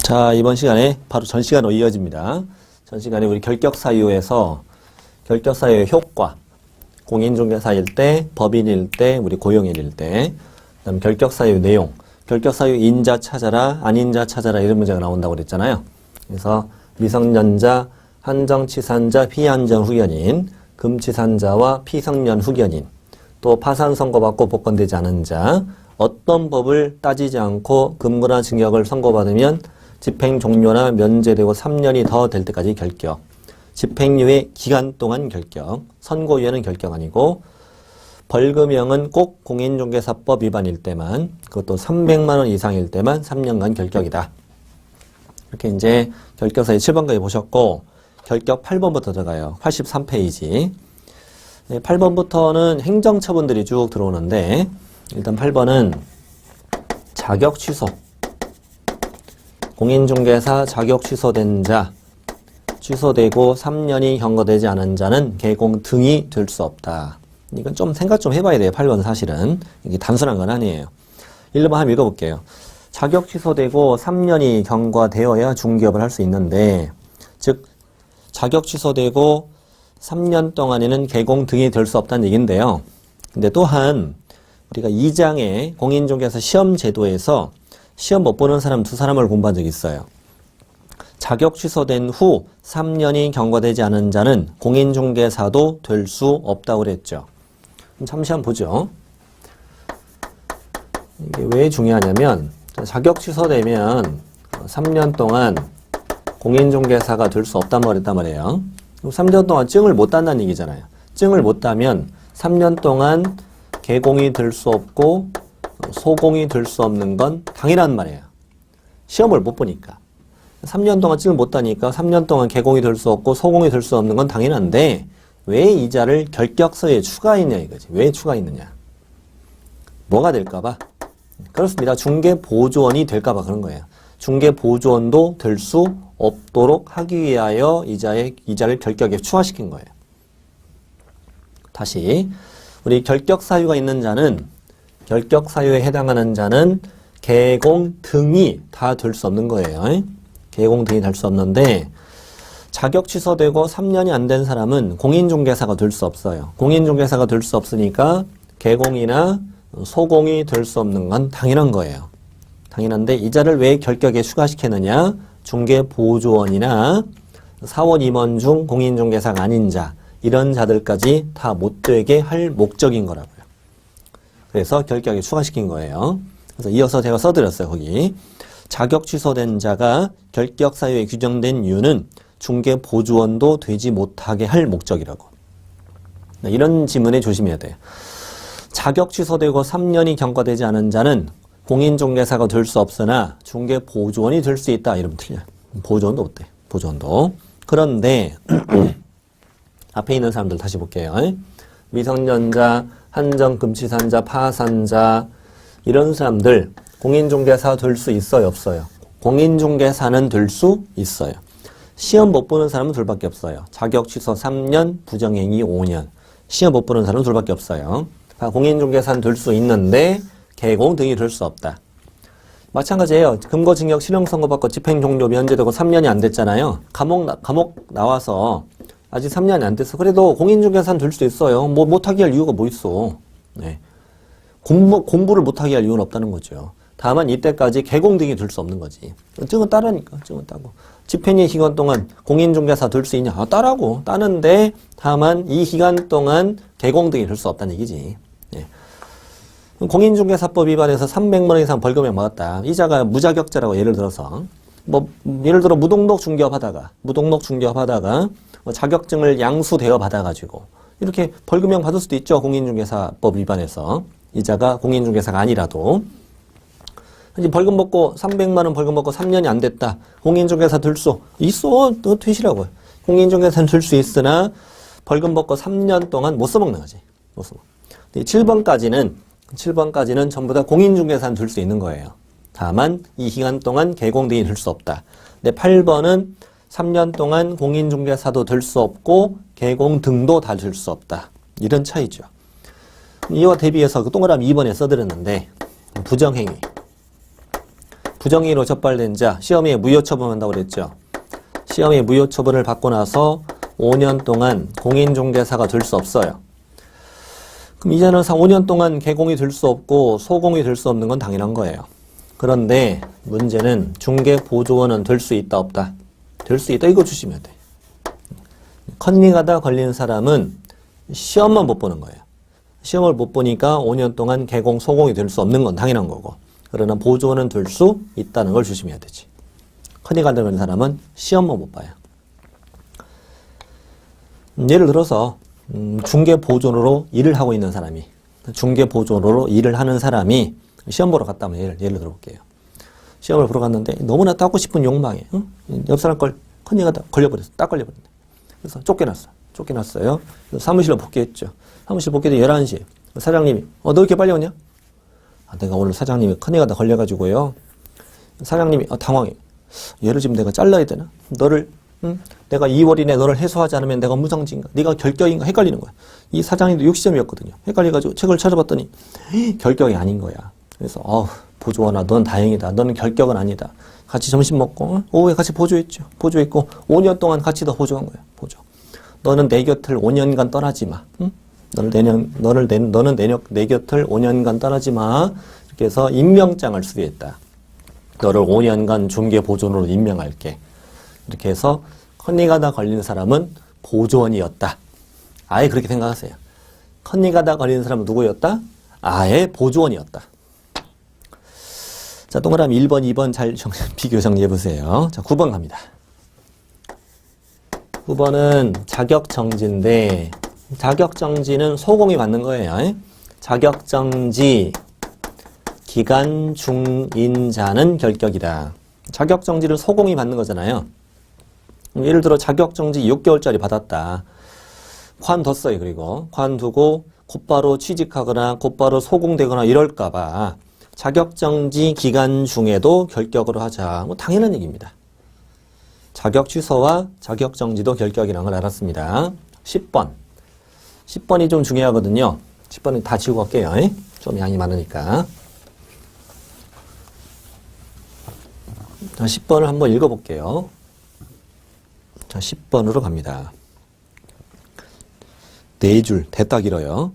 자, 이번 시간에 바로 전 시간으로 이어집니다. 전 시간에 우리 결격사유에서 결격사유의 효과, 공인중개사일 때, 법인일 때, 우리 고용인일 때, 그다음 결격사유 내용, 결격사유 인자 찾아라, 아닌자 찾아라 이런 문제가 나온다고 그랬잖아요. 그래서 미성년자, 한정치산자, 피한정 후견인, 금치산자와 피성년 후견인, 또 파산 선고받고 복권되지 않은 자, 어떤 법을 따지지 않고 금고나 징역을 선고받으면 집행 종료나 면제되고 3년이 더 될 때까지 결격, 집행유예 기간 동안 결격, 선고유예는 결격 아니고 벌금형은 꼭 공인중개사법 위반일 때만, 그것도 300만 원 이상일 때만 3년간 결격이다. 이렇게 이제 결격사유 7번까지 보셨고, 결격 8번부터 들어가요. 83페이지. 8번부터는 행정처분들이 쭉 들어오는데, 일단 8번은 자격 취소. 공인중개사 자격 취소된 자, 취소되고 3년이 경과되지 않은 자는 개공 등이 될 수 없다. 이건 좀 생각 좀 해봐야 돼요. 8번 사실은. 이게 단순한 건 아니에요. 1번 한번 읽어볼게요. 자격 취소되고 3년이 경과되어야 중개업을 할 수 있는데, 즉 자격 취소되고 3년 동안에는 개공 등이 될 수 없다는 얘기인데요. 근데 또한 우리가 2장의 공인중개사 시험 제도에서 시험 못 보는 사람 2사람을 공부한 적이 있어요. 자격 취소된 후 3년이 경과되지 않은 자는 공인중개사도 될 수 없다고 그랬죠. 잠시 한번 보죠. 이게 왜 중요하냐면, 자격 취소되면 3년 동안 공인중개사가 될 수 없단 말이에요. 3년 동안 증을 못 딴다는 얘기잖아요. 증을 못 따면 3년 동안 개공이 될 수 없고 소공이 될 수 없는 건 당연한 말이에요. 시험을 못 보니까. 3년 동안 증을 못 따니까 3년 동안 개공이 될 수 없고 소공이 될 수 없는 건 당연한데, 왜 이자를 결격서에 추가했냐 이거지. 왜 추가했느냐. 뭐가 될까봐? 그렇습니다. 중개보조원이 될까봐 그런 거예요. 중개보조원도 될 수 없도록 하기 위하여 이자를 결격에 추가시킨 거예요. 다시, 우리 결격사유가 있는 자는, 결격사유에 해당하는 자는 개공 등이 다 될 수 없는 거예요. 개공 등이 될 수 없는데, 자격 취소되고 3년이 안 된 사람은 공인중개사가 될 수 없어요. 공인중개사가 될 수 없으니까 개공이나 소공이 될 수 없는 건 당연한 거예요. 당연한데 이자를 왜 결격에 추가시켰느냐? 중개보조원이나 사원 임원 중 공인중개사가 아닌 자, 이런 자들까지 다 못되게 할 목적인 거라고요. 그래서 결격에 추가시킨 거예요. 그래서 이어서 제가 써드렸어요. 거기 자격 취소된 자가 결격 사유에 규정된 이유는 중개보조원도 되지 못하게 할 목적이라고. 이런 지문에 조심해야 돼요. 자격 취소되고 3년이 경과되지 않은 자는 공인중개사가 될 수 없으나 중개보조원이 될 수 있다. 이러면 틀려요. 보조원도 어때? 보조원도. 그런데 앞에 있는 사람들 다시 볼게요. 미성년자, 한정금치산자, 파산자, 이런 사람들 공인중개사 될 수 있어요, 없어요? 공인중개사는 될 수 있어요. 시험 못 보는 사람은 둘밖에 없어요. 자격 취소 3년, 부정행위 5년. 시험 못 보는 사람은 둘밖에 없어요. 공인중개사는 될 수 있는데 개공 등이 될 수 없다. 마찬가지예요. 금고징역 실형 선고받고 집행 종료 면제되고 3년이 안 됐잖아요. 감옥 나와서 아직 3년이 안 됐어. 그래도 공인중개사는 될 수 있어요. 뭐 못하게 할 이유가 뭐 있어. 네. 공부를 못하게 할 이유는 없다는 거죠. 다만 이때까지 개공 등이 될 수 없는 거지. 증은 따라니까. 증은 따고. 집행의 기간 동안 공인중개사 될 수 있냐? 따라고. 따는데 다만 이 기간 동안 개공 등이 될 수 없다는 얘기지. 네. 공인중개사법 위반해서 300만 원 이상 벌금형 맞았다. 이자가 무자격자라고 예를 들어서. 예를 들어 무등록 중개업하다가 자격증을 양수대여 받아가지고 이렇게 벌금형 받을 수도 있죠. 공인중개사법 위반해서. 이자가 공인중개사가 아니라도. 이제 벌금 먹고 300만 원 벌금 먹고 3년이 안 됐다. 공인중개사 될 수 있어. 너 되시라고요. 공인중개사는 될 수 있으나 벌금 먹고 3년 동안 못 써먹는 거지. 못 써먹. 7번까지는 전부 다 공인중개사는 될 수 있는 거예요. 다만 이 기간 동안 개공 등이 될 수 없다. 근데 8번은 3년 동안 공인중개사도 될 수 없고 개공 등도 다 될 수 없다. 이런 차이죠. 이와 대비해서 그 동그라미 2번에 써드렸는데 부정행위. 부정행위로 적발된 자, 시험에 무효 처분한다고 그랬죠. 시험에 무효 처분을 받고 나서 5년 동안 공인중개사가 될 수 없어요. 그럼 이제는 5년 동안 개공이 될 수 없고 소공이 될 수 없는 건 당연한 거예요. 그런데 문제는 중개보조원은 될 수 있다 없다? 될 수 있다, 이거 주시면 돼. 컨닝하다 걸린 사람은 시험만 못 보는 거예요. 시험을 못 보니까 5년 동안 개공, 소공이 될 수 없는 건 당연한 거고, 그러나 보조원은 될 수 있다는 걸 주시면 되지. 컨닝하다 걸린 사람은 시험만 못 봐요. 예를 들어서 중개보조원으로 일을 하고 있는 사람이, 중개보조원으로 일을 하는 사람이 시험 보러 갔다면 예를 들어볼게요. 시험을 보러 갔는데 너무나 따고 싶은 욕망에 옆 사람 걸 컨닝하다 걸려버렸어. 딱 걸려버렸네. 그래서 쫓겨났어요. 사무실로 복귀했죠. 사무실 복귀도 11시에. 사장님이 너 이렇게 빨리 오냐? 내가 오늘 사장님이 컨닝하다 걸려가지고요. 사장님이 당황해. 얘를 지금 내가 잘라야 되나? 너를 내가 2월 이내 너를 해소하지 않으면 내가 무상지인가? 네가 결격인가? 헷갈리는 거야. 이 사장님도 6시점이었거든요. 헷갈려가지고 책을 찾아봤더니 결격이 아닌 거야. 그래서 보조원아, 넌 다행이다. 너는 결격은 아니다. 같이 점심 먹고 오후에 같이 보조했죠. 보조했고 5년 동안 같이 더 보조한 거야. 보조. 너는 내 곁을 5년간 떠나지 마. 응? 너는 내 곁을 5년간 떠나지 마. 이렇게 해서 임명장을 수리했다. 너를 5년간 중개보조원으로 임명할게. 이렇게 해서 컨닝하다 걸린 사람은 보조원이었다. 아예 그렇게 생각하세요. 컨닝하다 걸린 사람은 누구였다? 아예 보조원이었다. 자, 동그라미 1번, 2번 잘 비교 정리해보세요. 자, 9번 갑니다. 9번은 자격정지인데, 자격정지는 소공이 맞는 거예요. 자격정지, 기간 중인자는 결격이다. 자격정지를 소공이 받는 거잖아요. 예를 들어 자격정지 6개월짜리 받았다. 관뒀어요. 그리고 관두고 곧바로 취직하거나 곧바로 소공되거나 이럴까봐 자격정지 기간 중에도 결격으로 하자. 뭐 당연한 얘기입니다. 자격 취소와 자격정지도 결격이라는 걸 알았습니다. 10번. 10번이 좀 중요하거든요. 10번은 다 지우고 갈게요. 좀 양이 많으니까. 자, 10번을 한번 읽어볼게요. 자, 10번으로 갑니다. 4줄, 대딱 길어요.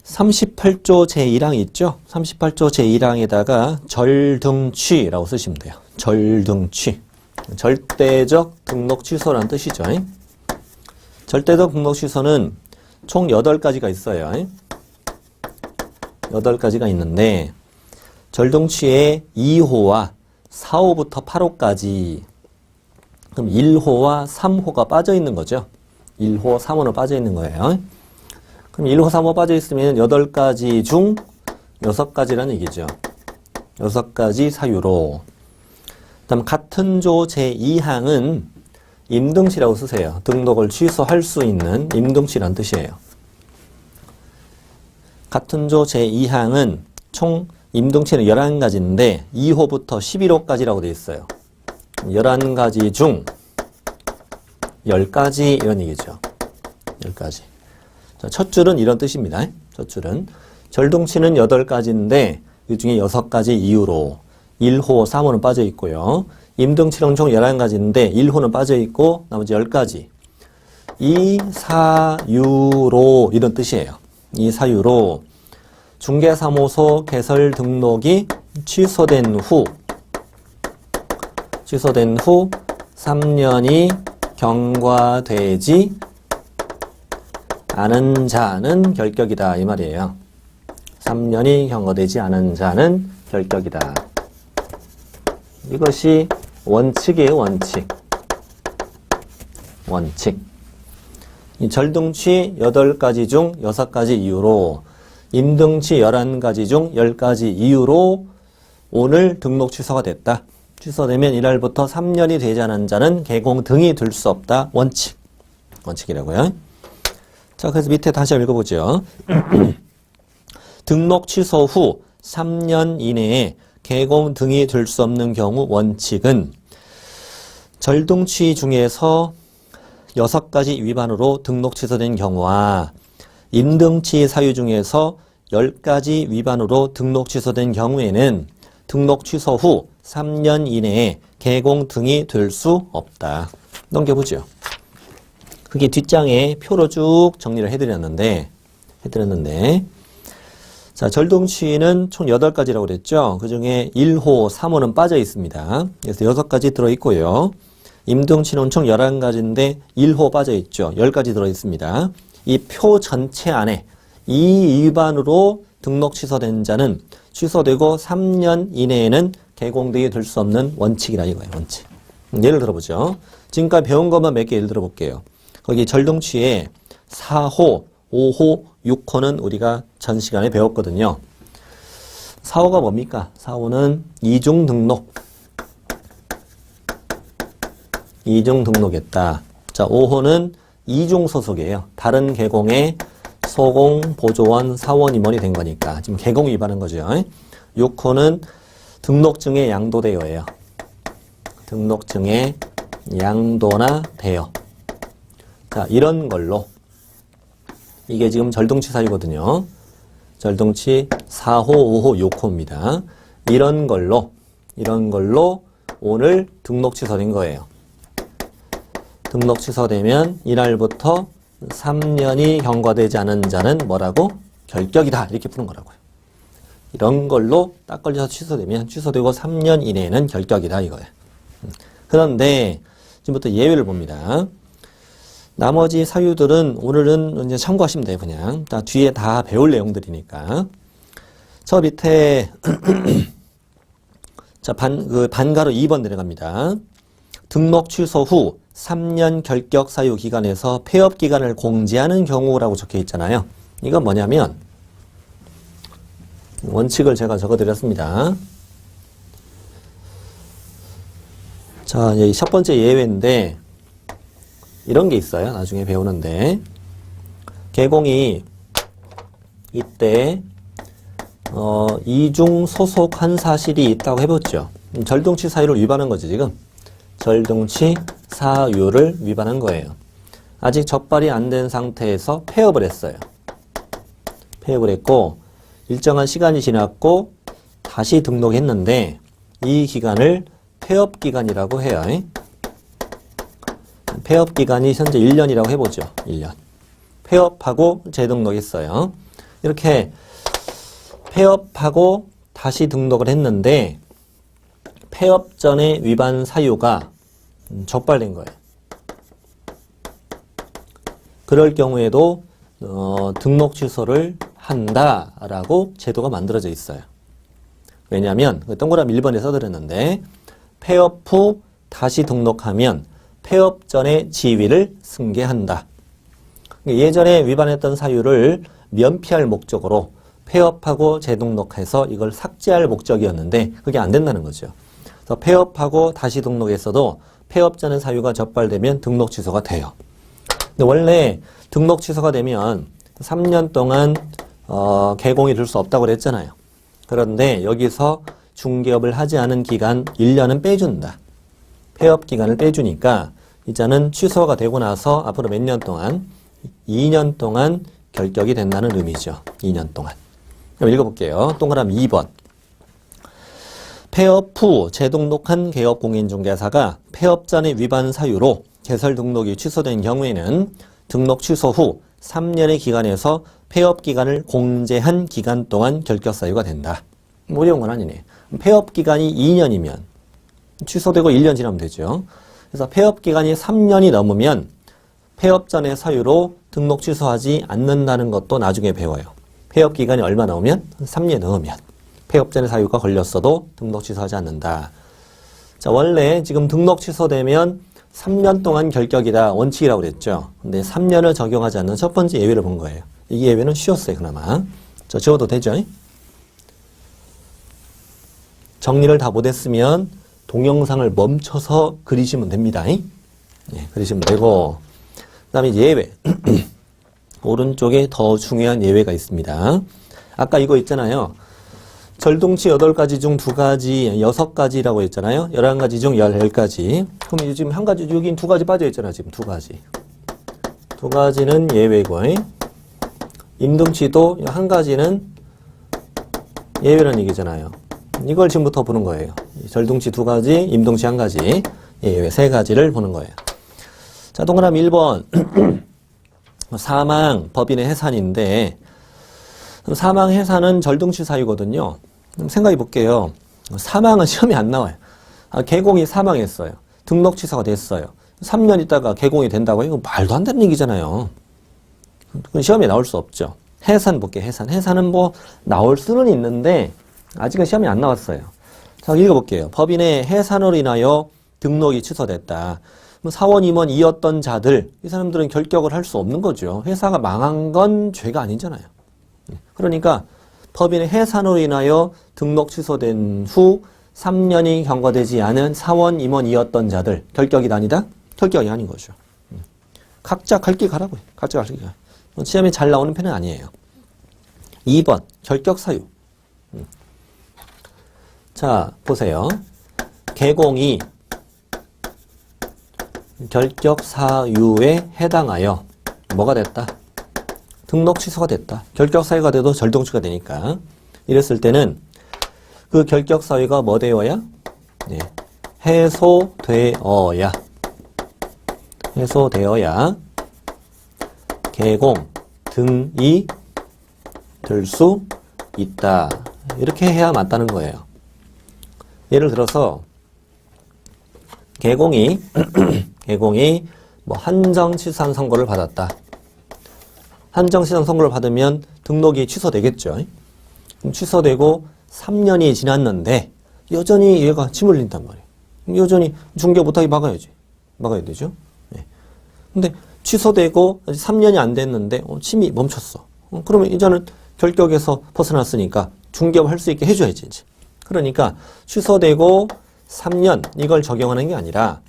38조 제1항 있죠? 38조 제1항에다가 절등취라고 쓰시면 돼요. 절등취. 절대적 등록 취소라는 뜻이죠. 절대적 등록 취소는 총 8가지가 있어요. 8가지가 있는데 절등취에 2호와 4호부터 8호까지, 그럼 1호와 3호가 빠져 있는 거죠. 1호, 3호는 빠져 있는 거예요. 그럼 1호, 3호 빠져 있으면 8가지 중 6가지라는 얘기죠. 6가지 사유로. 그다음 같은 조 제2항은 임등치라고 쓰세요. 등록을 취소할 수 있는 임등치란 뜻이에요. 같은 조 제2항은 총 임등치는 11가지인데 2호부터 11호까지라고 되어 있어요. 11가지 중 10가지 이런 얘기죠. 10가지. 자, 첫 줄은 이런 뜻입니다. 첫 줄은 절등치는 8가지인데 그 중에 6가지 이유로 1호, 3호는 빠져 있고요. 임등치는 총 11가지인데 1호는 빠져 있고 나머지 10가지. 이 사유로 이런 뜻이에요. 이 사유로 중개사무소 개설 등록이 취소된 후 3년이 경과되지 않은 자는 결격이다 이 말이에요. 3년이 경과되지 않은 자는 결격이다. 이것이 원칙이에요. 원칙. 이 절등치 8가지 중 6가지 이유로 임등치 11가지 중 10가지 이유로 오늘 등록 취소가 됐다. 취소되면 이날부터 3년이 되지 않은 자는 개공 등이 될 수 없다. 원칙이라고요. 자, 그래서 밑에 다시 읽어보죠. 등록 취소 후 3년 이내에 개공 등이 될 수 없는 경우 원칙은 절등치 중에서 6가지 위반으로 등록 취소된 경우와 임등치 사유 중에서 10가지 위반으로 등록 취소된 경우에는 등록 취소 후 3년 이내에 개공 등이 될 수 없다. 넘겨보죠. 그게 뒷장에 표로 쭉 정리를 해드렸는데 자, 절동치는 총 8가지라고 그랬죠. 그 중에 1호, 3호는 빠져 있습니다. 그래서 6가지 들어있고요. 임등치는 총 11가지인데 1호 빠져 있죠. 10가지 들어있습니다. 이 표 전체 안에 이 위반으로 등록 취소된 자는 취소되고 3년 이내에는 개공등이 될 수 없는 원칙이라 이거예요. 원칙. 예를 들어보죠. 지금까지 배운 것만 몇 개 예를 들어볼게요. 거기 절동치에 4호, 5호, 6호는 우리가 전 시간에 배웠거든요. 4호가 뭡니까? 4호는 이중 등록. 이중 등록했다. 자, 5호는 이중 소속이에요. 다른 계공에 소공, 보조원, 사원, 임원이 된 거니까. 지금 계공 위반한 거죠. 6호는 등록증의 양도대여예요. 등록증의 양도나 대여. 자, 이런 걸로. 이게 지금 절동치 사유거든요. 절동치 4호, 5호, 6호입니다. 이런 걸로 오늘 등록 취소된 거예요. 등록 취소되면 이날부터 3년이 경과되지 않은 자는 뭐라고? 결격이다. 이렇게 푸는 거라고요. 이런 걸로 딱 걸려서 취소되면 취소되고 3년 이내에는 결격이다 이거예요. 그런데 지금부터 예외를 봅니다. 나머지 사유들은 오늘은 이제 참고하시면 돼요. 그냥 다 뒤에 다 배울 내용들이니까. 저 밑에 자, 반가로 2번 내려갑니다. 등록 취소 후 3년 결격 사유 기간에서 폐업 기간을 공지하는 경우라고 적혀 있잖아요. 이건 뭐냐면 원칙을 제가 적어드렸습니다. 자, 이 첫 번째 예외인데 이런 게 있어요. 나중에 배우는데 개공이 이때 이중 소속한 사실이 있다고 해봤죠. 절동치 사유를 위반한 거지 지금. 절동치 사유를 위반한 거예요. 아직 적발이 안 된 상태에서 폐업을 했어요. 폐업을 했고 일정한 시간이 지났고 다시 등록했는데 이 기간을 폐업기간이라고 해요. 폐업기간이 현재 1년이라고 해보죠. 1년. 폐업하고 재등록했어요. 이렇게 폐업하고 다시 등록을 했는데 폐업 전에 위반 사유가 적발된 거예요. 그럴 경우에도 등록 취소를 한다라고 제도가 만들어져 있어요. 왜냐하면 동그라미 1번에 써드렸는데 폐업 후 다시 등록하면 폐업 전에 지위를 승계한다. 예전에 위반했던 사유를 면피할 목적으로 폐업하고 재등록해서 이걸 삭제할 목적이었는데 그게 안 된다는 거죠. 그래서 폐업하고 다시 등록했어도 폐업 전의 사유가 적발되면 등록 취소가 돼요. 근데 원래 등록 취소가 되면 3년 동안 개공이 될 수 없다고 그랬잖아요. 그런데 여기서 중개업을 하지 않은 기간 1년은 빼준다. 폐업 기간을 빼주니까 이자는 취소가 되고 나서 앞으로 몇 년 동안 2년 동안 결격이 된다는 의미죠. 2년 동안. 그럼 읽어볼게요. 동그라미 2번. 폐업 후 재등록한 개업공인중개사가 폐업 전의 위반 사유로 개설 등록이 취소된 경우에는 등록 취소 후 3년의 기간에서 폐업 기간을 공제한 기간 동안 결격 사유가 된다. 어려운 건 아니네. 폐업 기간이 2년이면 취소되고 1년 지나면 되죠. 그래서 폐업 기간이 3년이 넘으면 폐업 전의 사유로 등록 취소하지 않는다는 것도 나중에 배워요. 폐업 기간이 얼마 넘으면 3년 넘으면 폐업 전의 사유가 걸렸어도 등록 취소하지 않는다. 자, 원래 지금 등록 취소되면 3년 동안 결격이다 원칙이라고 그랬죠. 근데 3년을 적용하지 않는 첫 번째 예외를 본 거예요. 이 예외는 쉬웠어요, 그나마. 자, 지워도 되죠? 정리를 다 못했으면 동영상을 멈춰서 그리시면 됩니다. 네, 그리시면 되고. 그 다음에 예외. 오른쪽에 더 중요한 예외가 있습니다. 아까 이거 있잖아요. 절동치 8가지 중 2가지, 6가지라고 했잖아요. 11가지 중 10가지. 그럼 지금 한 가지, 여긴 2가지 빠져있잖아요. 지금 2가지. 2가지는 예외고, 임등치도 한 가지는 예외라는 얘기잖아요. 이걸 지금부터 보는 거예요. 절동치 2가지, 임동치 1가지, 예외 3가지를 보는 거예요. 자, 동그라미 1번. 사망, 법인의 해산인데, 사망 해산은 절동치 사유거든요. 그럼 생각해 볼게요. 사망은 시험에 안 나와요. 개공이 사망했어요. 등록 취소가 됐어요. 3년 있다가 개공이 된다고 이거 말도 안 되는 얘기잖아요. 그건 시험에 나올 수 없죠. 해산 볼게요. 해산. 해산은 뭐 나올 수는 있는데 아직은 시험에 안 나왔어요. 자, 읽어볼게요. 법인의 해산으로 인하여 등록이 취소됐다. 사원, 임원이었던 자들, 이 사람들은 결격을 할 수 없는 거죠. 회사가 망한 건 죄가 아니잖아요. 그러니까 법인의 해산으로 인하여 등록 취소된 후 3년이 경과되지 않은 사원, 임원이었던 자들, 결격이 아니다? 결격이 아닌 거죠. 각자 갈 길 가라고요. 각자 갈 길 가. 시험에 잘 나오는 편은 아니에요. 2번, 결격 사유. 자, 보세요. 개공이 결격 사유에 해당하여 뭐가 됐다? 등록 취소가 됐다. 결격 사유가 돼도 절동치가 되니까. 이랬을 때는 그 결격 사유가 뭐 되어야? 네. 해소되어야 개공 등이 될 수 있다. 이렇게 해야 맞다는 거예요. 예를 들어서 개공이 뭐 한정치산 선고를 받았다. 한정치산 선고를 받으면 등록이 취소되겠죠. 취소되고 3년이 지났는데 여전히 얘가 짐을 린단 말이에요. 여전히 중개 못하게 막아야지. 막아야 되죠. 네. 근데 취소되고 3년이 안 됐는데 침이 멈췄어. 그러면 이제는 결격에서 벗어났으니까 중개할 수 있게 해줘야지. 이제. 그러니까 취소되고 3년 이걸 적용하는 게 아니라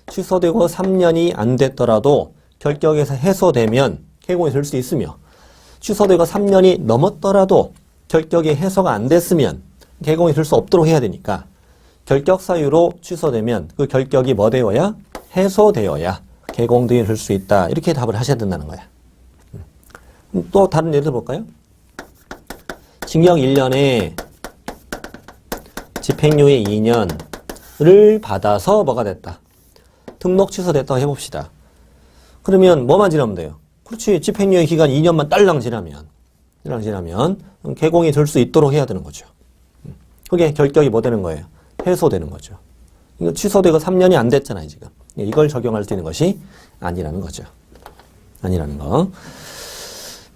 취소되고 3년이 안 됐더라도 결격에서 해소되면 개공이 될 수 있으며 취소되고 3년이 넘었더라도 결격이 해소가 안 됐으면 개공이 될 수 없도록 해야 되니까 결격 사유로 취소되면 그 결격이 뭐 되어야? 해소되어야 개공 등이 될 수 있다. 이렇게 답을 하셔야 된다는 거야. 또 다른 예를 들어볼까요? 징역 1년에 집행유예 2년을 받아서 뭐가 됐다? 등록 취소됐다고 해봅시다. 그러면 뭐만 지나면 돼요? 그렇지. 집행유예 기간 2년만 딸랑 지나면 개공이 될 수 있도록 해야 되는 거죠. 그게 결격이 뭐 되는 거예요? 해소되는 거죠. 이거 취소되고 3년이 안 됐잖아요, 지금. 이걸 적용할 수 있는 것이 아니라는 거죠. 아니라는 거.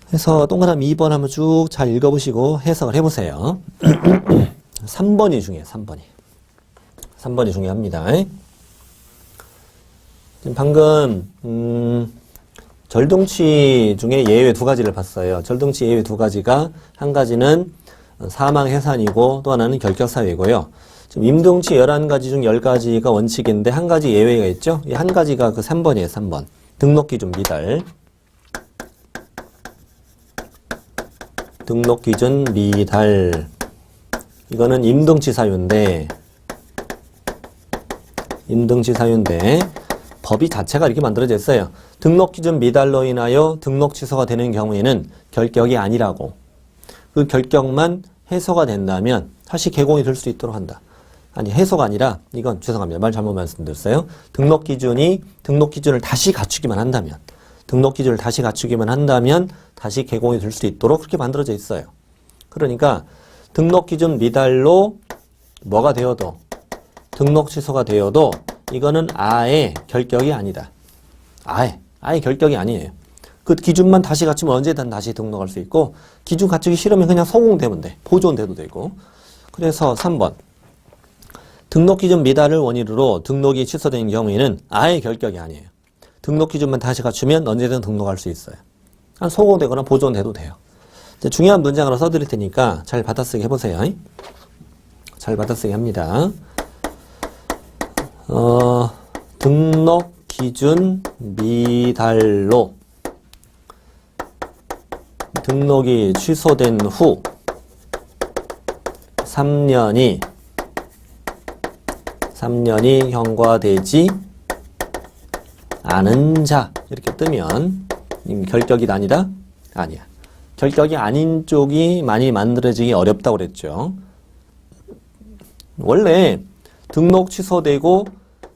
그래서 동그라미 2번 한번 쭉 잘 읽어보시고 해석을 해보세요. 3번이 중요해요, 3번이. 3번이 중요합니다. 지금 방금, 절동치 중에 예외 2가지를 봤어요. 절동치 예외 2가지가, 한 가지는 사망 해산이고, 또 하나는 결격 사유이고요. 지금 임동치 11가지 중 10가지가 원칙인데, 한 가지 예외가 있죠? 이 한 가지가 그 3번이에요, 3번. 등록기준 미달. 등록기준 미달. 이거는 임동치 사유인데 법이 자체가 이렇게 만들어져 있어요. 등록기준 미달로 인하여 등록 취소가 되는 경우에는 결격이 아니라고. 그 결격만 해소가 된다면 다시 개공이 될 수 있도록 한다. 아니, 해소가 아니라 이건 죄송합니다. 말 잘못 말씀드렸어요. 등록기준을 다시 갖추기만 한다면 다시 개공이 될 수 있도록 그렇게 만들어져 있어요. 그러니까 등록기준 미달로 뭐가 되어도 등록 취소가 되어도 이거는 아예 결격이 아니다. 아예 결격이 아니에요. 그 기준만 다시 갖추면 언제든 다시 등록할 수 있고 기준 갖추기 싫으면 그냥 소공되면 돼. 보존돼도 되고. 그래서 3번 등록기준 미달을 원인으로 등록이 취소된 경우에는 아예 결격이 아니에요. 등록 기준만 다시 갖추면 언제든 등록할 수 있어요. 소거되거나 보존돼도 돼요. 중요한 문장으로 써드릴 테니까 잘 받아쓰기 해보세요. 잘 받아쓰기 합니다. 등록 기준 미달로 등록이 취소된 후 3년이 경과되지 않은 자 이렇게 뜨면 결격이 아니다? 아니야. 결격이 아닌 쪽이 많이 만들어지기 어렵다고 그랬죠. 원래 등록 취소되고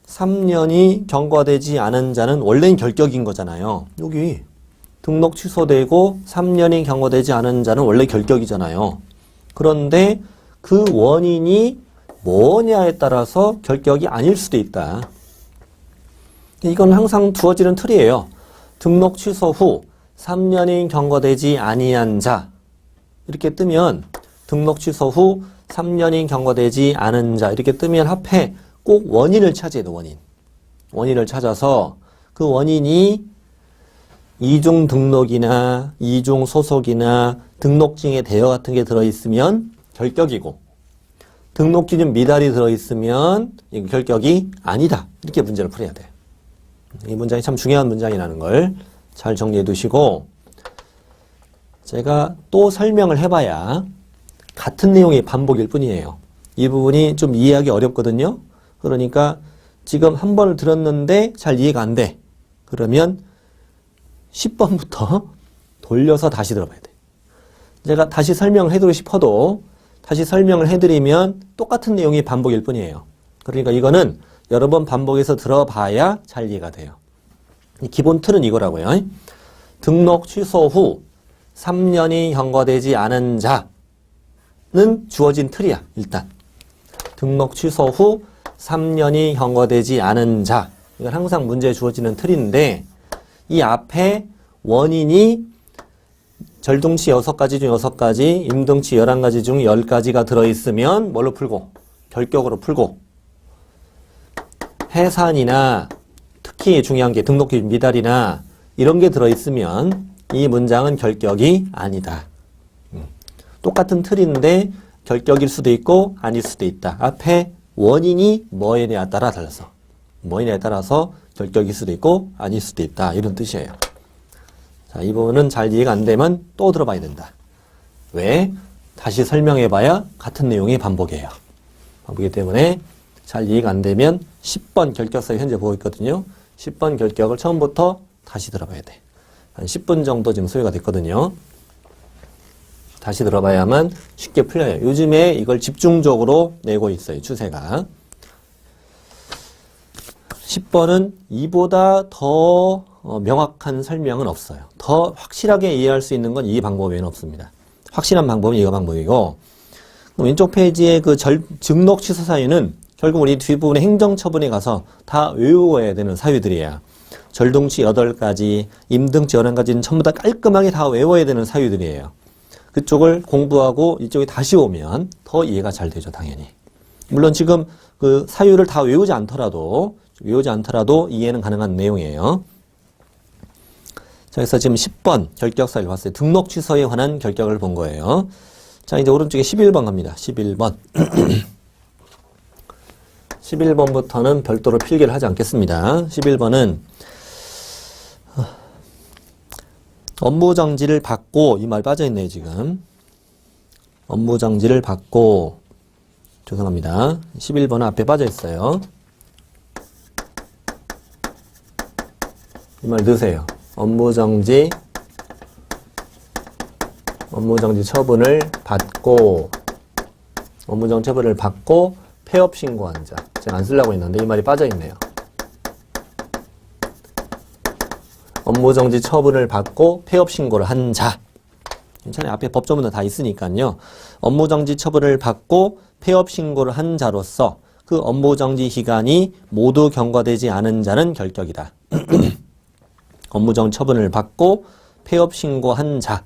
3년이 경과되지 않은 자는 원래는 결격인 거잖아요. 여기 등록 취소되고 3년이 경과되지 않은 자는 원래 결격이잖아요. 그런데 그 원인이 뭐냐에 따라서 결격이 아닐 수도 있다. 이건 항상 두어지는 틀이에요. 등록 취소 후 3년이 경과되지 아니한 자 이렇게 뜨면 등록 취소 후 3년이 경과되지 않은 자 이렇게 뜨면 앞에 꼭 원인을 찾아야 돼. 원인을 찾아서 그 원인이 이중 등록이나 이중 소속이나 등록증의 대여 같은 게 들어있으면 결격이고 등록 기준 미달이 들어있으면 이거 결격이 아니다. 이렇게 문제를 풀어야 돼. 이 문장이 참 중요한 문장이라는 걸 잘 정리해 두시고 제가 또 설명을 해봐야 같은 내용의 반복일 뿐이에요. 이 부분이 좀 이해하기 어렵거든요. 그러니까 지금 한 번을 들었는데 잘 이해가 안 돼. 그러면 10번부터 돌려서 다시 들어봐야 돼. 제가 다시 설명을 해드리고 싶어도 다시 설명을 해드리면 똑같은 내용이 반복일 뿐이에요. 그러니까 이거는 여러 번 반복해서 들어봐야 잘 이해가 돼요. 기본 틀은 이거라고요. 등록 취소 후 3년이 경과되지 않은 자는 주어진 틀이야. 일단 등록 취소 후 3년이 경과되지 않은 자 이건 항상 문제에 주어지는 틀인데 이 앞에 원인이 절등치 6가지 중 6가지, 임등치 11가지 중 10가지가 들어있으면 뭘로 풀고? 결격으로 풀고 해산이나 특히 중요한 게 등록기 미달이나 이런 게 들어있으면 이 문장은 결격이 아니다. 똑같은 틀인데 결격일 수도 있고 아닐 수도 있다. 앞에 원인이 뭐에냐에 따라 달라서 뭐에냐에 따라서 결격일 수도 있고 아닐 수도 있다. 이런 뜻이에요. 자, 이 부분은 잘 이해가 안 되면 또 들어봐야 된다. 왜? 다시 설명해봐야 같은 내용이 반복이에요. 반복이기 때문에 잘 이해가 안 되면 10번 결격사유 현재 보고 있거든요. 10번 결격을 처음부터 다시 들어봐야 돼. 한 10분 정도 지금 소요가 됐거든요. 다시 들어봐야만 쉽게 풀려요. 요즘에 이걸 집중적으로 내고 있어요. 추세가. 10번은 이보다 더 명확한 설명은 없어요. 더 확실하게 이해할 수 있는 건 이 방법 외에는 없습니다. 확실한 방법은 이거 방법이고 왼쪽 페이지의 그 등록 취소 사유는 결국 우리 뒷부분에 행정처분에 가서 다 외워야 되는 사유들이에요. 절등치 8가지, 임등치 11가지는 전부 다 깔끔하게 다 외워야 되는 사유들이에요. 그쪽을 공부하고 이쪽에 다시 오면 더 이해가 잘 되죠, 당연히. 물론 지금 그 사유를 다 외우지 않더라도 이해는 가능한 내용이에요. 자, 그래서 지금 10번 결격 사유를 봤어요. 등록 취소에 관한 결격을 본 거예요. 자, 이제 오른쪽에 11번 갑니다. 11번. 11번부터는 별도로 필기를 하지 않겠습니다. 11번은 업무정지를 받고 이 말 빠져있네요. 지금 업무정지를 받고 죄송합니다. 11번은 앞에 빠져있어요. 이 말 넣으세요. 업무정지 처분을 받고 업무정지 처분을 받고 폐업 신고한 자. 제가 안 쓰려고 했는데 이 말이 빠져있네요. 업무정지 처분을 받고 폐업 신고를 한 자. 괜찮아요. 앞에 법조문은 다 있으니까요. 업무정지 처분을 받고 폐업 신고를 한 자로서 그 업무정지 기간이 모두 경과되지 않은 자는 결격이다. 업무정지 처분을 받고 폐업 신고한 자.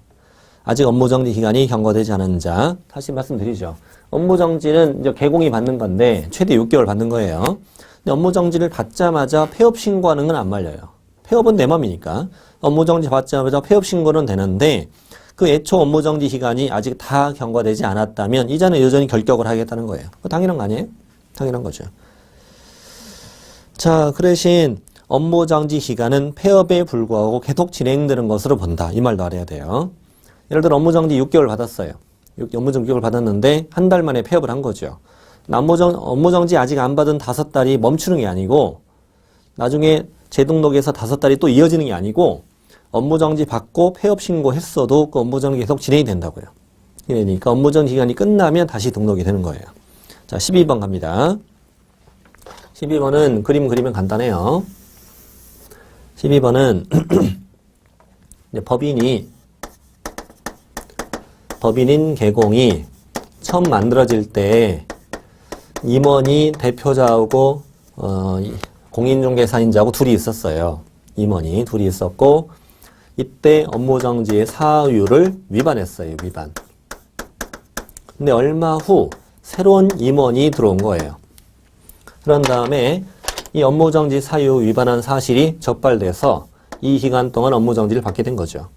아직 업무정지 기간이 경과되지 않은 자. 다시 말씀드리죠. 업무정지는 이제 개공이 받는 건데 최대 6개월 받는 거예요. 근데 업무정지를 받자마자 폐업 신고하는 건 안 말려요. 폐업은 내 맘이니까. 업무정지 받자마자 폐업 신고는 되는데 그 애초 업무정지 기간이 아직 다 경과되지 않았다면 이자는 여전히 결격을 하겠다는 거예요. 당연한 거 아니에요? 당연한 거죠. 자, 그 대신 업무정지 기간은 폐업에 불구하고 계속 진행되는 것으로 본다. 이 말도 알아야 돼요. 예를 들어 업무정지 6개월 받았어요. 업무정지 6개월 받았는데 한 달 만에 폐업을 한 거죠. 업무정지 아직 안 받은 5달이 멈추는 게 아니고 나중에 재등록에서 5달이 또 이어지는 게 아니고 업무정지 받고 폐업 신고했어도 그 업무정지 계속 진행이 된다고요. 그러니까 업무정지 기간이 끝나면 다시 등록이 되는 거예요. 자, 12번 갑니다. 12번은 그림 그리면 간단해요. 12번은 법인인 개공이 처음 만들어질 때 임원이 대표자하고 공인중개사인자하고 둘이 있었어요. 임원이 둘이 있었고 이때 업무정지의 사유를 위반했어요. 위반. 근데 얼마 후 새로운 임원이 들어온 거예요. 그런 다음에 이 업무정지 사유 위반한 사실이 적발돼서 이 기간 동안 업무정지를 받게 된 거죠.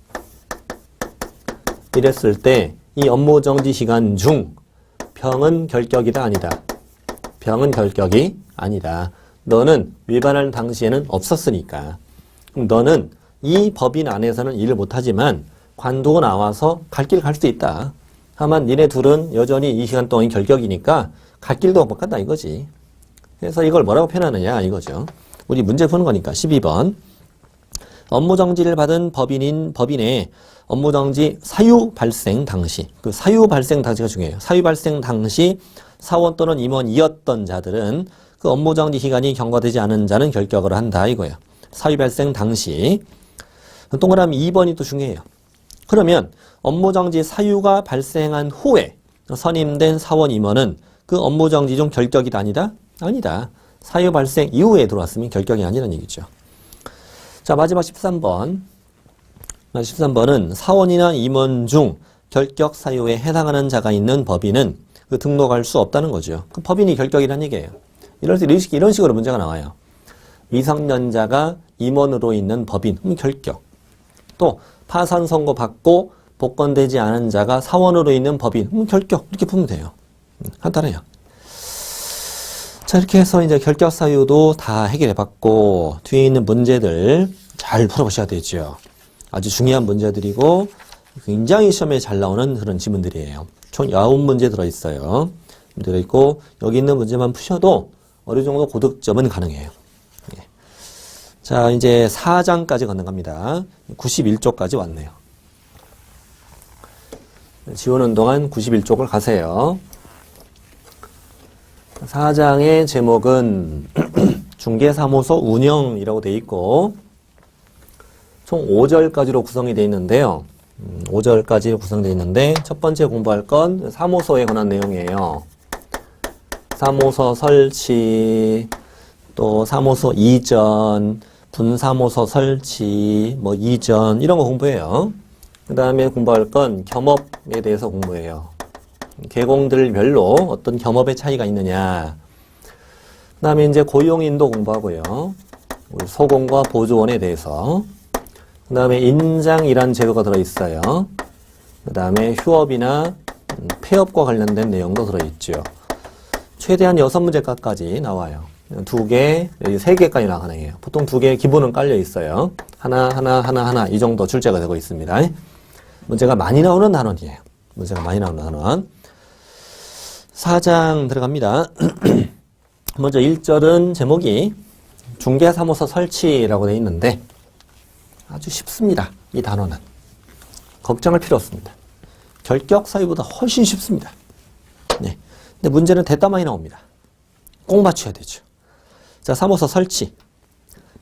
이랬을 때 이 업무정지 기간 중 병은 결격이다 아니다. 병은 결격이 아니다. 너는 위반할 당시에는 없었으니까. 그럼 너는 이 법인 안에서는 일을 못하지만 관두고 나와서 갈 길 갈 수 있다. 다만 니네 둘은 여전히 이 시간 동안 결격이니까 갈 길도 못 간다 이거지. 그래서 이걸 뭐라고 표현하느냐 이거죠. 우리 문제 푸는 거니까 12번. 업무정지를 받은 법인의 업무정지 사유 발생 당시, 그 사유 발생 당시가 중요해요. 사유 발생 당시 사원 또는 임원이었던 자들은 그 업무정지 기간이 경과되지 않은 자는 결격을 한다 이거예요. 사유 발생 당시. 동그라미 2번이 또 중요해요. 그러면 업무정지 사유가 발생한 후에 선임된 사원 임원은 그 업무정지 중 결격이다 아니다? 아니다. 사유 발생 이후에 들어왔으면 결격이 아니라는 얘기죠. 자, 마지막 13번. 13번은 사원이나 임원 중 결격 사유에 해당하는 자가 있는 법인은 그 등록할 수 없다는 거죠. 그 법인이 결격이라는 얘기예요. 이런 식으로 문제가 나와요. 미성년자가 임원으로 있는 법인, 결격. 또 파산 선고 받고 복권되지 않은 자가 사원으로 있는 법인, 결격. 이렇게 보면 돼요. 간단해요. 자, 이렇게 해서 이제 결격 사유도 다 해결해 봤고, 뒤에 있는 문제들 잘 풀어보셔야 되죠. 아주 중요한 문제들이고, 굉장히 시험에 잘 나오는 그런 지문들이에요. 총 9문제 들어있어요. 들어있고, 여기 있는 문제만 푸셔도 어느 정도 고득점은 가능해요. 예. 자, 이제 4장까지 건너갑니다. 91쪽까지 왔네요. 지우는 동안 91쪽을 가세요. 4장의 제목은 중개사무소 운영이라고 되어 있고 총 5절까지로 구성이 되어 있는데요. 5절까지 구성되어 있는데 첫 번째 공부할 건 사무소에 관한 내용이에요. 사무소 설치, 또 사무소 이전, 분사무소 설치, 이전 이런 거 공부해요. 그 다음에 공부할 건 겸업에 대해서 공부해요. 계공들별로 어떤 겸업의 차이가 있느냐. 그 다음에 이제 고용인도 공부하고요. 소공과 보조원에 대해서. 그 다음에 인장이란 제도가 들어있어요. 그 다음에 휴업이나 폐업과 관련된 내용도 들어있죠. 최대한 6문제까지 나와요. 2개, 여기 3개까지 나가네요. 보통 2개 기본은 깔려 있어요. 하나 이 정도 출제가 되고 있습니다. 문제가 많이 나오는 단원이에요. 문제가 많이 나오는 단원. 4장 들어갑니다. 먼저 1절은 제목이 중개사무소 설치라고 되어 있는데 아주 쉽습니다. 이 단어는. 걱정할 필요 없습니다. 결격 사유보다 훨씬 쉽습니다. 네. 근데 문제는 대따 많이 나옵니다. 꼭 맞춰야 되죠. 자, 사무소 설치.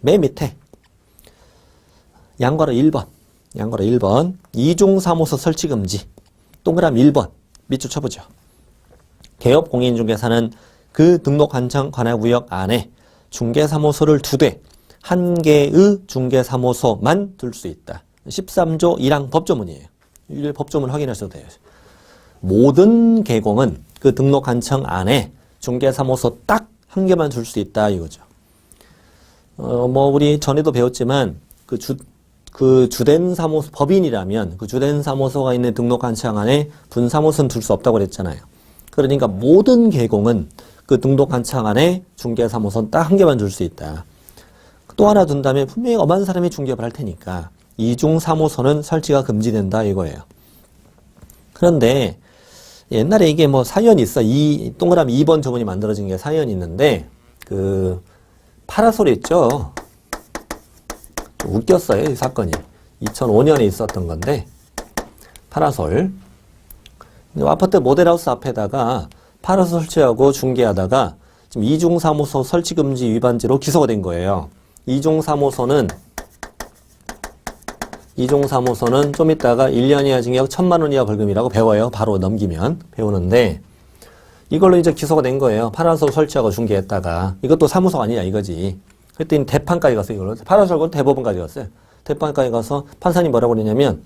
맨 밑에 양괄호 1번. 양괄호 1번. 이중사무소 설치 금지. 동그라미 1번. 밑줄 쳐보죠. 개업 공인중개사는 그 등록 관청 관할구역 안에 중개사무소를 2대, 1개의 중개사무소만 둘 수 있다. 13조 1항 법조문이에요. 이 법조문 확인하셔도 돼요. 모든 계공은 그 등록 관청 안에 중개사무소 딱 1개만 둘 수 있다 이거죠. 우리 전에도 배웠지만 그 주된 사무소 법인이라면 그 주된 사무소가 있는 등록 관청 안에 분사무소는 둘 수 없다고 그랬잖아요. 그러니까 모든 계공은 그 등록 관청 안에 중개사무소는 딱 1개만 둘 수 있다. 또 하나 둔다면 분명히 엄한 사람이 중개업을 할 테니까 이중사무소는 설치가 금지된다 이거예요. 그런데 옛날에 이게 사연이 있어. 이 동그라미 2번 조문이 만들어진 게 사연이 있는데 그 파라솔 있죠. 웃겼어요 이 사건이. 2005년에 있었던 건데 파라솔 아파트 모델하우스 앞에다가 팔아서 설치하고 중개하다가 지금 이중사무소 설치금지 위반죄로 기소가 된 거예요. 이중사무소는 좀 이따가 1년 이하 징역 1,000만 원 이하 벌금이라고 배워요. 바로 넘기면 배우는데 이걸로 이제 기소가 된 거예요. 팔아서 설치하고 중개했다가 이것도 사무소 아니냐 이거지. 그랬더니 대판까지 갔어요. 이걸로 팔아서 대법원까지 갔어요. 대판까지 가서 판사님 뭐라고 그러냐면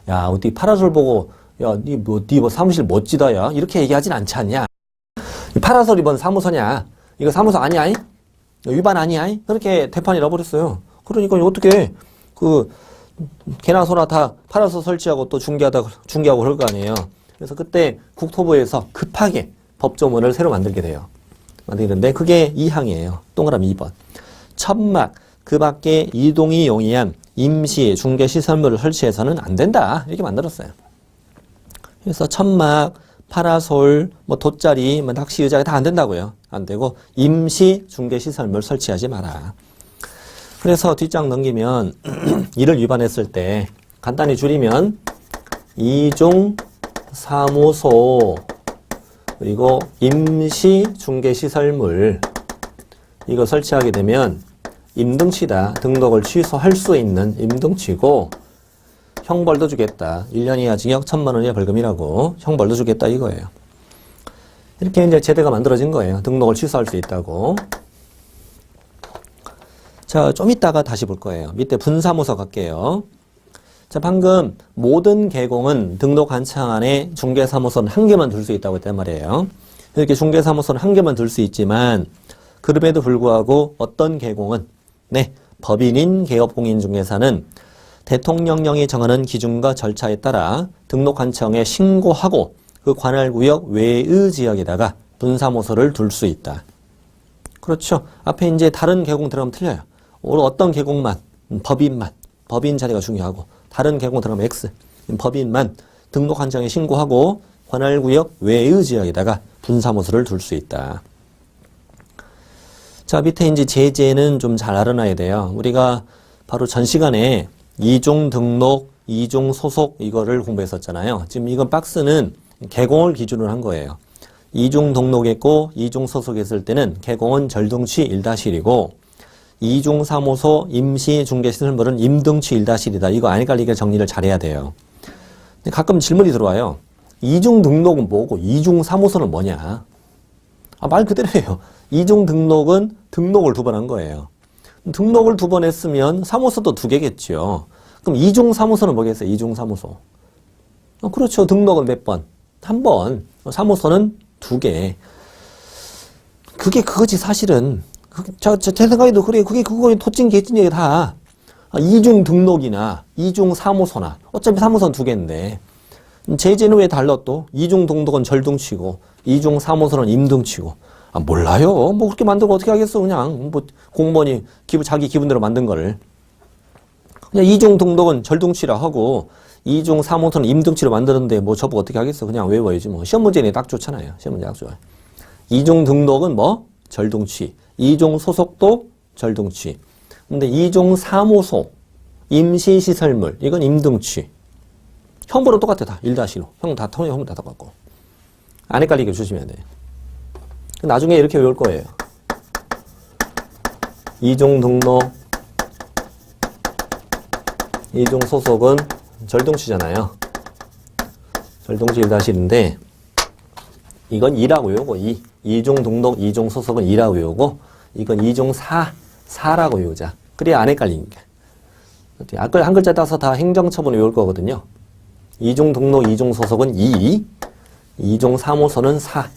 야 어디 파라솔 보고 야 니 뭐 사무실 멋지다 야 이렇게 얘기하진 않지 않냐. 파라솔 이번 사무소냐 이거 사무소 아니야 위반 아니야 그렇게 대판이 나버렸어요. 그러니까 어떻게 그 개나 소나 다 팔아서 설치하고 또 중개하고 그럴 거 아니에요. 그래서 그때 국토부에서 급하게 법조문을 새로 만들게 돼요. 만들는데 그게 2항이에요. 동그라미 2번. 천막 그 밖에 이동이 용이한 임시 중개 시설물을 설치해서는 안 된다. 이렇게 만들었어요. 그래서 천막, 파라솔, 뭐 돗자리, 뭐 낚시 의자가 다 안 된다고요. 안 되고 임시 중개 시설물 설치하지 마라. 그래서 뒷장 넘기면 이를 위반했을 때 간단히 줄이면 이중 사무소 그리고 임시 중개 시설물 이거 설치하게 되면 임등치다. 등록을 취소할 수 있는 임등치고 형벌도 주겠다. 1년 이하 징역 1,000만 원 이하 벌금이라고 형벌도 주겠다 이거예요. 이렇게 이제 제도가 만들어진 거예요. 등록을 취소할 수 있다고. 자, 좀 이따가 다시 볼 거예요. 밑에 분사무소 갈게요. 자, 방금 모든 계공은 등록 한창 안에 중개사무소는 한 개만 둘 수 있다고 했단 말이에요. 이렇게 중개사무소는 한 개만 둘 수 있지만 그럼에도 불구하고 어떤 계공은 법인인 개업공인중개사는 대통령령이 정하는 기준과 절차에 따라 등록 한청에 신고하고 그 관할구역 외의 지역에다가 분사무소를 둘 수 있다. 그렇죠. 앞에 이제 다른 계공 들어가면 틀려요. 오늘 어떤 계공만, 법인 자리가 중요하고 다른 계공 들어가면 X, 법인만 등록 한청에 신고하고 관할구역 외의 지역에다가 분사무소를 둘 수 있다. 자, 밑에 이제 제재는 좀 잘 알아놔야 돼요. 우리가 바로 전 시간에 이중 등록, 이중 소속 이거를 공부했었잖아요. 지금 이건 박스는 계공을 기준으로 한 거예요. 이중 등록했고 이중 소속했을 때는 계공은 절등치 1-1이고 이중 사무소 임시 중개 시설물은 임등치 1-1이다. 이거 안 헷갈리게 정리를 잘해야 돼요. 근데 가끔 질문이 들어와요. 이중 등록은 뭐고 이중 사무소는 뭐냐? 말 그대로예요. 이중 등록은 등록을 2번 한 거예요. 등록을 2번 했으면 사무소도 2개겠죠. 그럼 이중 사무소는 뭐겠어요? 이중 사무소. 그렇죠. 등록은 몇 번? 1번. 사무소는 2개. 그게 그거지 사실은. 제 생각에도 그래. 그게 그거 토찐 개찐 얘기 다. 이중 등록이나 이중 사무소나 어차피 사무소는 2개인데 제재는 왜 달라 또? 이중 등록은 절등치고 이중 사무소는 임등치고. 몰라요. 뭐 그렇게 만들고 어떻게 하겠어. 그냥 뭐 공무원이 자기 기분대로 만든 거를. 그냥 이중 등록은 절등치라 하고 이중 사무소는 임등치로 만드는데 뭐 저보고 어떻게 하겠어. 그냥 외워야지 뭐. 시험 문제는 딱 좋잖아요. 시험 문제 딱 좋아요. 이중 등록은 뭐? 절등치. 이중 소속도 절등치. 근데 이중 사무소, 임시시설물 이건 임등치. 형벌은 똑같아 다. 1-1로. 형 다 똑같고. 안 헷갈리게 조심해야 돼. 나중에 이렇게 외울 거예요. 이중 등록, 이중 소속은 절등치잖아요. 절등치 1-1인데 이건 2라고 외우고 2. 이중 등록, 이중 소속은 2라고 외우고 이건 이중 사라고 외우자. 그래야 안 헷갈리니까. 한 글자 따서 다 행정처분 외울 거거든요. 이중 등록, 이중 소속은 2. 이중 사무소는 4.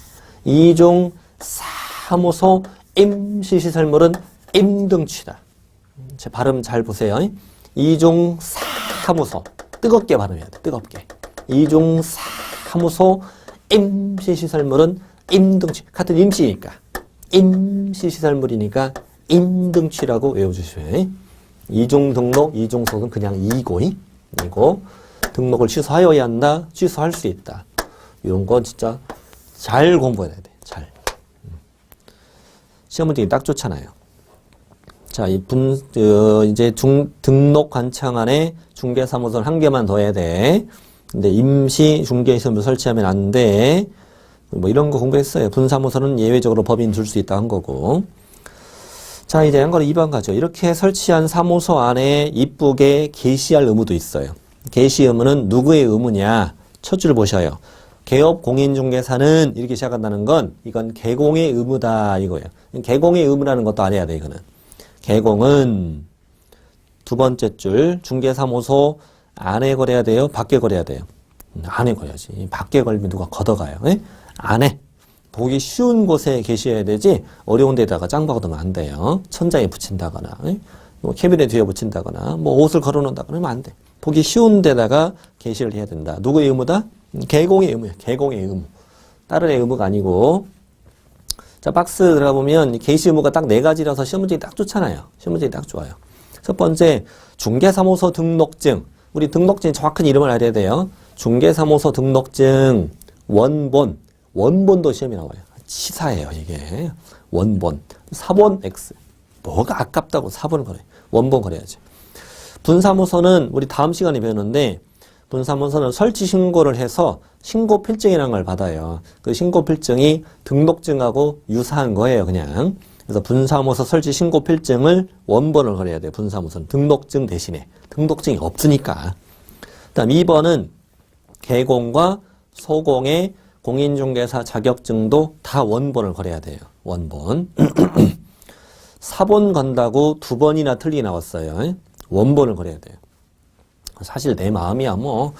이중 사무소 임시시설물은 임등치다. 제 발음 잘 보세요. 이중 사무소. 뜨겁게 발음해야 돼. 뜨겁게. 이중 사무소 임시시설물은 임등치. 같은 임시니까. 임시시설물이니까 임등치라고 외워주셔요. 이중 등록, 이중 소속은 그냥 2고. 등록을 취소하여야 한다. 취소할 수 있다. 이런 거 진짜 잘 공부해야 돼. 잘. 시험 문제가 딱 좋잖아요. 자, 이제 등록 관청 안에 중개사무소를 1개만 더 해야 돼. 근데 임시 중개시설물 설치하면 안 돼. 뭐 이런 거 공부했어요. 분사무소는 예외적으로 법인 둘 수 있다 한 거고. 자, 이제 한 거는 2번 가죠. 이렇게 설치한 사무소 안에 이쁘게 게시할 의무도 있어요. 게시 의무는 누구의 의무냐? 첫 줄 보셔요. 개업 공인중개사는 이렇게 시작한다는 건 이건 개공의 의무다 이거예요. 개공의 의무라는 것도 알아야 돼 이거는. 개공은 두 번째 줄 중개사무소 안에 걸어야 돼요? 밖에 걸어야 돼요? 안에 걸어야지. 밖에 걸면 누가 걷어가요. 에? 안에. 보기 쉬운 곳에 계셔야 되지 어려운 데다가 짱 박아두면 안 돼요. 천장에 붙인다거나 뭐 캐비넷 뒤에 붙인다거나 뭐 옷을 걸어놓는다거나 하면 안 돼. 보기 쉬운 데다가 게시를 해야 된다. 누구의 의무다? 개공의 의무예요. 개공의 의무. 다른 의무가 아니고. 자, 박스 들어가 보면 게시 의무가 딱 4가지라서 시험 문제가 딱 좋잖아요. 시험 문제가 딱 좋아요. 첫 번째, 중개사무소 등록증. 우리 등록증 정확한 이름을 알아야 돼요. 중개사무소 등록증 원본. 원본도 시험이 나와요. 치사해요, 이게. 원본. 사본 X. 뭐가 아깝다고 사본을 걸어요. 원본 걸어야지. 분사무소는 우리 다음 시간에 배우는데 분사무소는 설치 신고를 해서 신고 필증이라는 걸 받아요. 그 신고 필증이 등록증하고 유사한 거예요, 그냥. 그래서 분사무소 설치 신고 필증을 원본을 걸어야 돼요. 분사무소는 등록증 대신에. 등록증이 없으니까. 그다음 2번은 개공과 소공의 공인중개사 자격증도 다 원본을 걸어야 돼요. 원본. 사본 건다고 2번이나 틀리게 나왔어요. 원본을 걸어야 돼요. 사실 내 마음이야 뭐.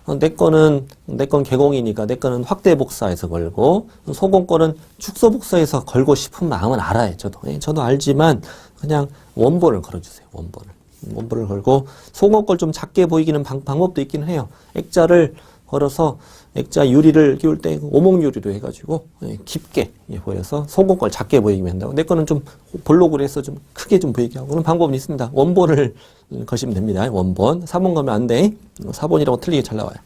내 건 개공이니까 내 거는 확대 복사해서 걸고 소공 거는 축소 복사해서 걸고 싶은 마음은 알아요. 저도 알지만 그냥 원본을 걸어주세요. 원본을 걸고 소공 걸 좀 작게 보이기는 방법도 있기는 해요. 액자를 걸어서 액자 유리를 끼울 때 오목 유리로 해가지고 깊게 보여서 소공 걸 작게 보이게 한다고. 내 거는 좀 볼록으로 해서 좀 크게 좀 보이게 하고 그런 방법은 있습니다. 원본을 거시면 됩니다. 원본. 사본 걸면 안 돼. 사본이라고 틀리게 잘 나와요.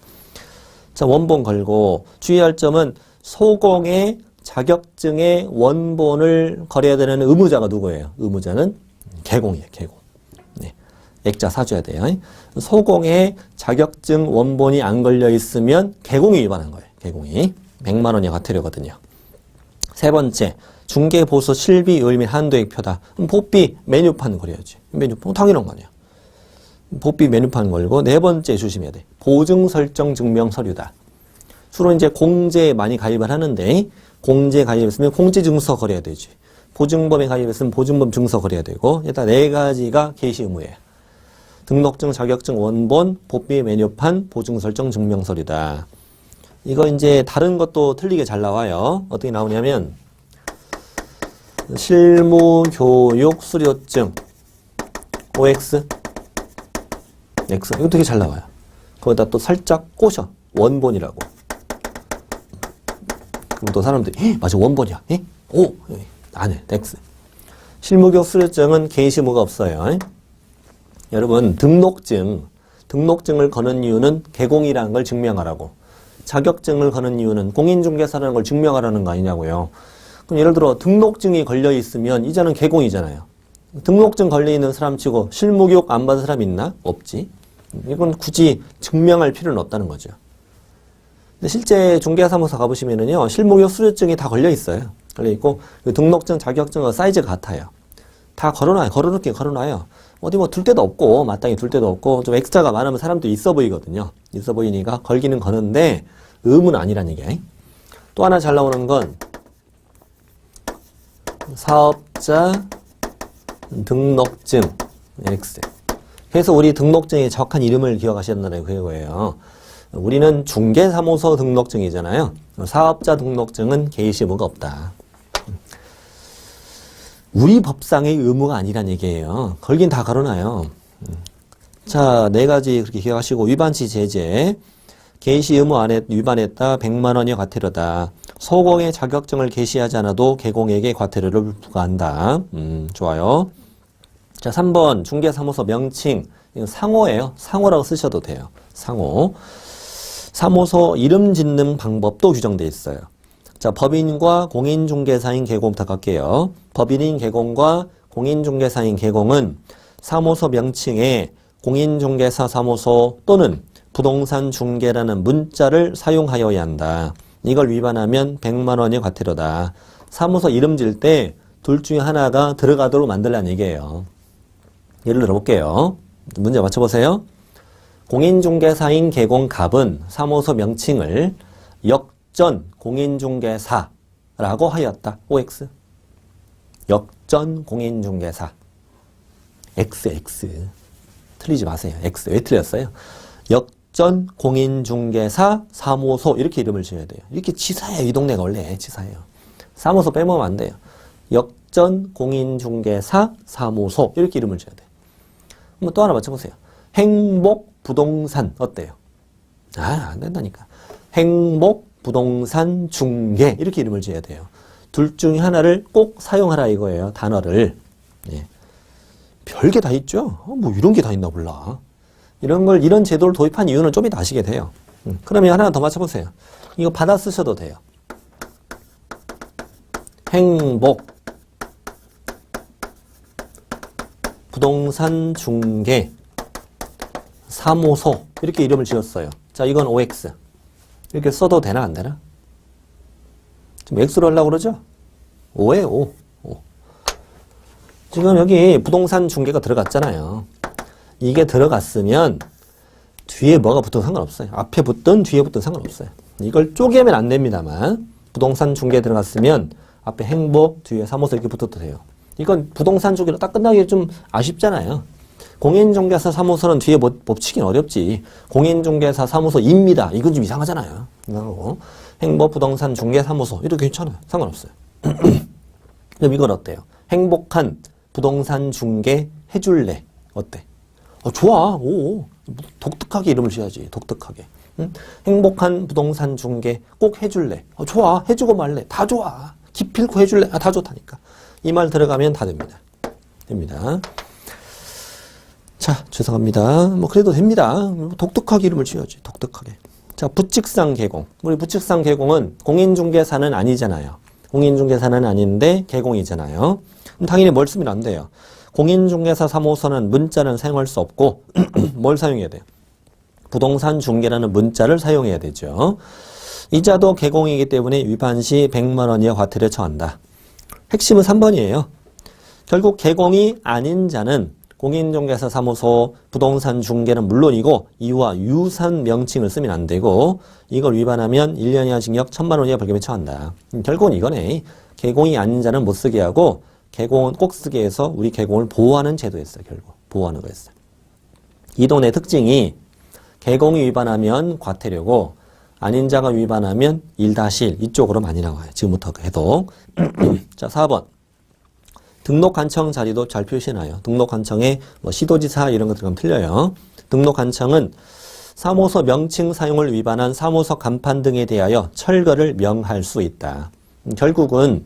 자, 원본 걸고 주의할 점은 소공의 자격증의 원본을 걸어야 되는 의무자가 누구예요? 의무자는 개공이에요. 개공. 네. 액자 사줘야 돼요. 소공의 자격증 원본이 안 걸려 있으면 개공이 위반한 거예요. 개공이. 100만 원이 과태료거든요. 세 번째, 중개보수 실비의율 및 한도액표다. 복비 메뉴판 걸어야지. 메뉴판 당연한 거 아니야. 복비 메뉴판 걸고 네 번째 조심해야 돼. 보증 설정 증명 서류다. 주로 이제 공제에 많이 가입을 하는데 공제 가입했으면 공제 증서 걸어야 되지. 보증범에 가입했으면 보증범 증서 걸어야 되고 일단 4가지가 게시 의무예요. 등록증, 자격증, 원본, 복비 메뉴판, 보증 설정 증명 서류다. 이거 이제 다른 것도 틀리게 잘 나와요. 어떻게 나오냐면 실무 교육 수료증 OX X 이거 되게 잘 나와요. 거기다 또 살짝 꼬셔. 원본이라고. 그럼 또 사람들이 맞아 원본이야. 에? 오 안 해. X. 실무교육 수료증은 게시 의무가 없어요. 여러분 등록증을 거는 이유는 개공이라는 걸 증명하라고. 자격증을 거는 이유는 공인중개사라는 걸 증명하라는 거 아니냐고요. 그럼 예를 들어 등록증이 걸려 있으면 이제는 개공이잖아요. 등록증 걸려 있는 사람 치고 실무교육 안 받은 사람 있나? 없지. 이건 굳이 증명할 필요는 없다는 거죠. 근데 실제 중개사무소 가보시면은요, 실무교육 수료증이 다 걸려 있어요. 걸려 있고 등록증, 자격증과 사이즈가 같아요. 다 걸어놔요. 걸어놔요. 어디 뭐 둘 데도 없고 마땅히 둘 데도 없고 좀 엑스트라가 많으면 사람도 있어 보이거든요. 있어 보이니까 걸기는 거는데 의무는 아니라는 얘기. 또 하나 잘 나오는 건 사업자 등록증 X. 그래서 우리 등록증의 정확한 이름을 기억하셔야 된다는 그거예요. 우리는 중개사무소 등록증이잖아요. 사업자 등록증은 게시 의무가 없다. 우리 법상의 의무가 아니란 얘기예요. 걸긴 다 걸어놔요. 자, 4가지 그렇게 기억하시고 위반시 제재. 게시 의무 안에 위반했다. 100만 원이 과태료다. 소공의 자격증을 게시하지 않아도 개공에게 과태료를 부과한다. 좋아요. 자, 3번 중개사무소 명칭. 이건 상호예요. 상호라고 쓰셔도 돼요. 상호. 사무소 이름 짓는 방법도 규정되어 있어요. 자, 법인과 공인중개사인 개공부터 갈게요. 법인인 개공과 공인중개사인 개공은 사무소 명칭에 공인중개사 사무소 또는 부동산 중개라는 문자를 사용하여야 한다. 이걸 위반하면 100만 원이 과태료다. 사무소 이름 지을 때 둘 중에 하나가 들어가도록 만들라는 얘기예요. 예를 들어볼게요. 문제 맞춰보세요. 공인중개사인 개공갑은 사무소 명칭을 역전 공인중개사라고 하였다. OX. 역전 공인중개사. XX. 틀리지 마세요. X. 왜 틀렸어요? 역전 공인중개사 사무소 이렇게 이름을 지어야 돼요. 이렇게 치사해요. 이 동네가 원래 치사해요. 사무소 빼먹으면 안 돼요. 역전 공인중개사 사무소 이렇게 이름을 지어야 돼요. 한번 또 하나 맞춰보세요. 행복부동산 어때요? 안 된다니까. 행복부동산 중개 이렇게 이름을 지어야 돼요. 둘 중에 하나를 꼭 사용하라 이거예요. 단어를. 예. 별게 다 있죠? 뭐 이런 게 다 있나 몰라. 이런 제도를 도입한 이유는 좀 이따 아시게 돼요. 그러면 하나 더 맞춰보세요. 이거 받아 쓰셔도 돼요. 행복 부동산 중개 사무소 이렇게 이름을 지었어요. 자, 이건 OX. 이렇게 써도 되나 안 되나? 지금 X로 하려고 그러죠? O예요, O. 지금 여기 부동산 중개가 들어갔잖아요. 이게 들어갔으면 뒤에 뭐가 붙어도 상관없어요. 앞에 붙든 뒤에 붙든 상관없어요. 이걸 쪼개면 안 됩니다만 부동산 중개에 들어갔으면 앞에 행복, 뒤에 사무소 이렇게 붙어도 돼요. 이건 부동산 중개로 딱 끝나기 좀 아쉽잖아요. 공인중개사 사무소는 뒤에 법치긴 어렵지. 공인중개사 사무소입니다. 이건 좀 이상하잖아요. 이상하고 행복 부동산 중개 사무소 이렇게 괜찮아요. 상관없어요. 그럼 이건 어때요? 행복한 부동산 중개 해줄래? 어때? 좋아. 오, 독특하게 이름을 지어야지. 독특하게. 응? 행복한 부동산 중개 꼭 해줄래? 좋아. 해주고 말래. 다 좋아. 기필코 해줄래? 다 좋다니까. 이 말 들어가면 다 됩니다. 됩니다. 자, 죄송합니다. 뭐 그래도 됩니다. 독특하게 이름을 지어야지. 독특하게. 자, 부칙상 개공. 우리 부칙상 개공은 공인중개사는 아니잖아요. 공인중개사는 아닌데 개공이잖아요. 당연히 뭘 쓰면 안 돼요. 공인중개사 사무소는 문자는 사용할 수 없고 뭘 사용해야 돼요? 부동산 중개라는 문자를 사용해야 되죠. 이자도 개공이기 때문에 위반 시 100만 원 이하 과태료에 처한다. 핵심은 3번이에요. 결국 개공이 아닌 자는 공인중개사 사무소, 부동산 중개는 물론이고 이와 유사한 명칭을 쓰면 안 되고 이걸 위반하면 1년 이하 징역 1,000만 원 이하 벌금에 처한다. 결국은 이거네. 개공이 아닌 자는 못 쓰게 하고 개공은 꼭 쓰게 해서 우리 개공을 보호하는 제도였어요. 결국 보호하는 거였어요. 이 동네 특징이 개공이 위반하면 과태료고 아닌 자가 위반하면 1-1 이쪽으로 많이 나와요. 지금부터 해도. 자, 4번. 등록 간청 자리도 잘 표시해놔요. 등록 간청에 뭐 시도지사 이런 거 들어가면 틀려요. 등록 간청은 사무소 명칭 사용을 위반한 사무소 간판 등에 대하여 철거를 명할 수 있다. 결국은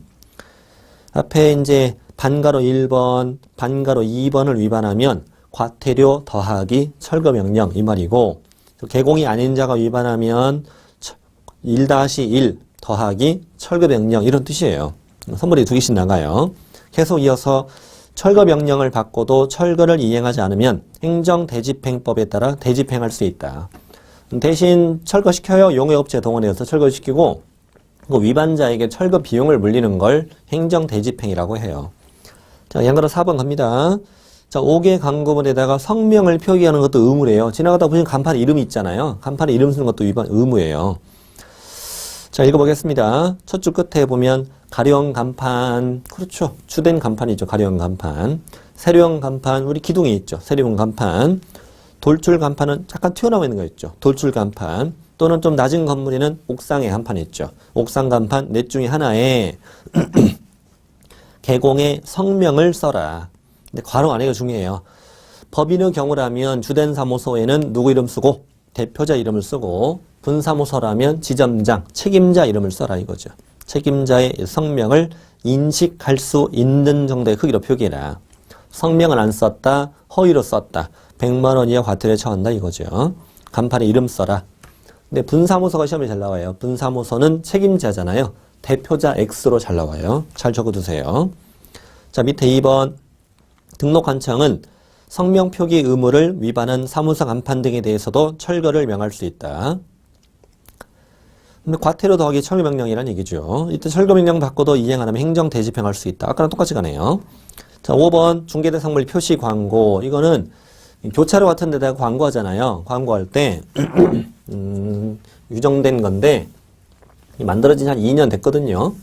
앞에 이제 반가로 1번, 반가로 2번을 위반하면 과태료 더하기 철거 명령 이 말이고 개공이 아닌 자가 위반하면 1-1 더하기 철거 명령 이런 뜻이에요. 선물이 2개씩 나가요. 계속 이어서 철거 명령을 받고도 철거를 이행하지 않으면 행정대집행법에 따라 대집행할 수 있다. 대신 철거시켜요. 용역업체 동원해서 철거시키고 그 위반자에게 철거 비용을 물리는 걸 행정대집행이라고 해요. 자, 양가로 4번 갑니다. 자, 5개 광고물에다가 성명을 표기하는 것도 의무래요. 지나가다 보시면 간판 이름이 있잖아요. 간판에 이름 쓰는 것도 의무예요. 자, 읽어보겠습니다. 첫 줄 끝에 보면 가령 간판, 그렇죠. 주된 간판이죠. 가령 간판. 세령 간판, 우리 기둥이 있죠. 세령 간판. 돌출 간판은 잠깐 튀어나와 있는 거 있죠. 돌출 간판. 또는 좀 낮은 건물에는 옥상에 간판이 있죠. 옥상 간판 넷 중에 하나에 개공의 성명을 써라. 근데 괄호 안에가 중요해요. 법인의 경우라면 주된 사무소에는 누구 이름 쓰고 대표자 이름을 쓰고 분사무소라면 지점장, 책임자 이름을 써라 이거죠. 책임자의 성명을 인식할 수 있는 정도의 크기로 표기해라. 성명을 안 썼다, 허위로 썼다. 100만 원 이하 과태료에 처한다 이거죠. 간판에 이름 써라. 근데 분사무소가 시험에 잘 나와요. 분사무소는 책임자잖아요. 대표자 X로 잘 나와요. 잘 적어두세요. 자, 밑에 2번. 등록관청은 성명 표기 의무를 위반한 사무소 간판 등에 대해서도 철거를 명할 수 있다. 근데 과태료 더하기 철거명령이라는 얘기죠. 이때 철거명령 받고도 이행 안 하면 행정 대집행할 수 있다. 아까랑 똑같이 가네요. 자, 5번 중개대상물 표시 광고. 이거는 교차로 같은 데다가 광고하잖아요. 광고할 때 유정된 건데 만들어진 지 한 2년 됐거든요.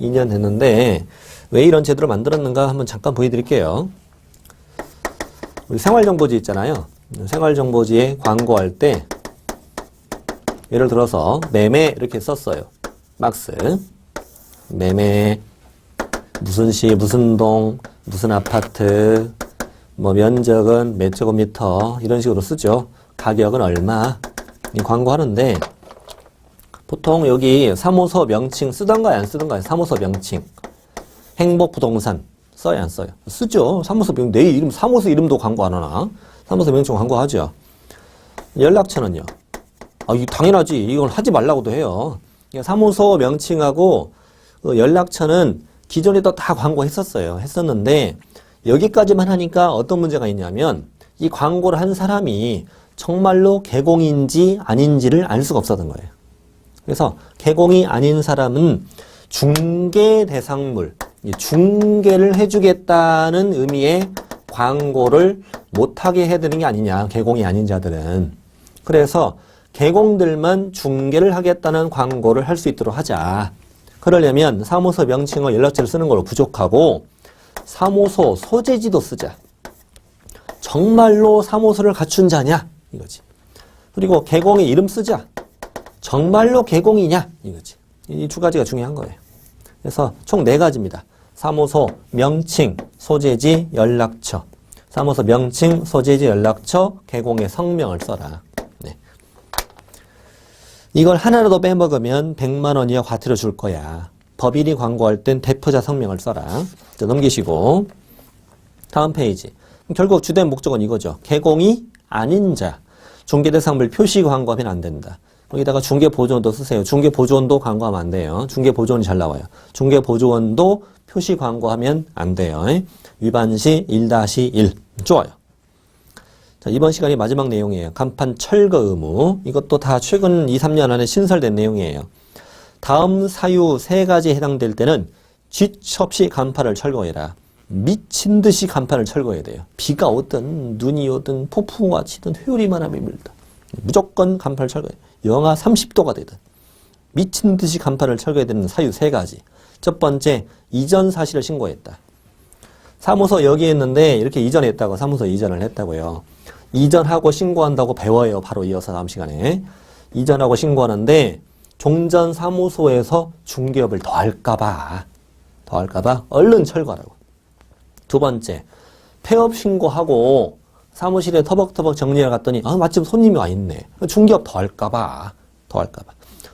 2년 됐는데 왜 이런 제도를 만들었는가 한번 잠깐 보여드릴게요. 우리 생활정보지 있잖아요. 생활정보지에 광고할 때 예를 들어서 매매 이렇게 썼어요. 막스 매매 무슨 시 무슨 동 무슨 아파트 뭐 면적은 몇 제곱미터 이런 식으로 쓰죠. 가격은 얼마 광고하는데 보통 여기 사무소 명칭 쓰던가요 안 쓰던가요? 사무소 명칭 행복부동산 써요 안 써요? 쓰죠. 사무소 명 내 이름 사무소 이름도 광고 안 하나? 사무소 명칭 광고하죠. 연락처는요. 이거 당연하지. 이건 하지 말라고도 해요. 사무소 명칭하고 연락처는 기존에도 다 광고했었어요. 했었는데 여기까지만 하니까 어떤 문제가 있냐면 이 광고를 한 사람이 정말로 개공인지 아닌지를 알 수가 없었던 거예요. 그래서 개공이 아닌 사람은 중개 대상물, 중개를 해주겠다는 의미의 광고를 못하게 해드리는 게 아니냐. 개공이 아닌 자들은. 그래서 개공들만 중개를 하겠다는 광고를 할 수 있도록 하자. 그러려면 사무소 명칭과 연락처를 쓰는 걸로 부족하고 사무소 소재지도 쓰자. 정말로 사무소를 갖춘 자냐? 이거지. 그리고 개공의 이름 쓰자. 정말로 개공이냐? 이거지. 이 두 가지가 중요한 거예요. 그래서 총 4가지입니다. 사무소 명칭, 소재지, 연락처. 사무소 명칭, 소재지, 연락처, 개공의 성명을 써라. 이걸 하나라도 빼먹으면 100만 원 이하 과태료 줄 거야. 법인이 광고할 땐 대표자 성명을 써라. 자, 넘기시고 다음 페이지. 결국 주된 목적은 이거죠. 개공이 아닌 자. 중개대상물 표시 광고하면 안 된다. 여기다가 중개보조원도 쓰세요. 중개보조원도 광고하면 안 돼요. 중개보조원이 잘 나와요. 중개보조원도 표시 광고하면 안 돼요. 위반 시 1-1. 좋아요. 자, 이번 시간이 마지막 내용이에요. 간판 철거 의무. 이것도 다 최근 2-3년 안에 신설된 내용이에요. 다음 사유 3가지에 해당될 때는 쥐첩시 간판을 철거해라. 미친 듯이 간판을 철거해야 돼요. 비가 오든 눈이 오든 폭풍우가 치든 회오리만 하면 밀다. 무조건 간판을 철거해. 영하 30도가 되든 미친 듯이 간판을 철거해야 되는 사유 3가지. 첫 번째, 이전 사실을 신고했다. 사무소 여기 있는데 이렇게 이전했다고 사무소 이전을 했다고요. 이전하고 신고한다고 배워요. 바로 이어서 다음 시간에. 이전하고 신고하는데 종전 사무소에서 중개업을 더 할까봐 얼른 철거하라고. 두 번째, 폐업 신고하고 사무실에 터벅터벅 정리를 갔더니 마침 손님이 와 있네. 중개업 더 할까봐.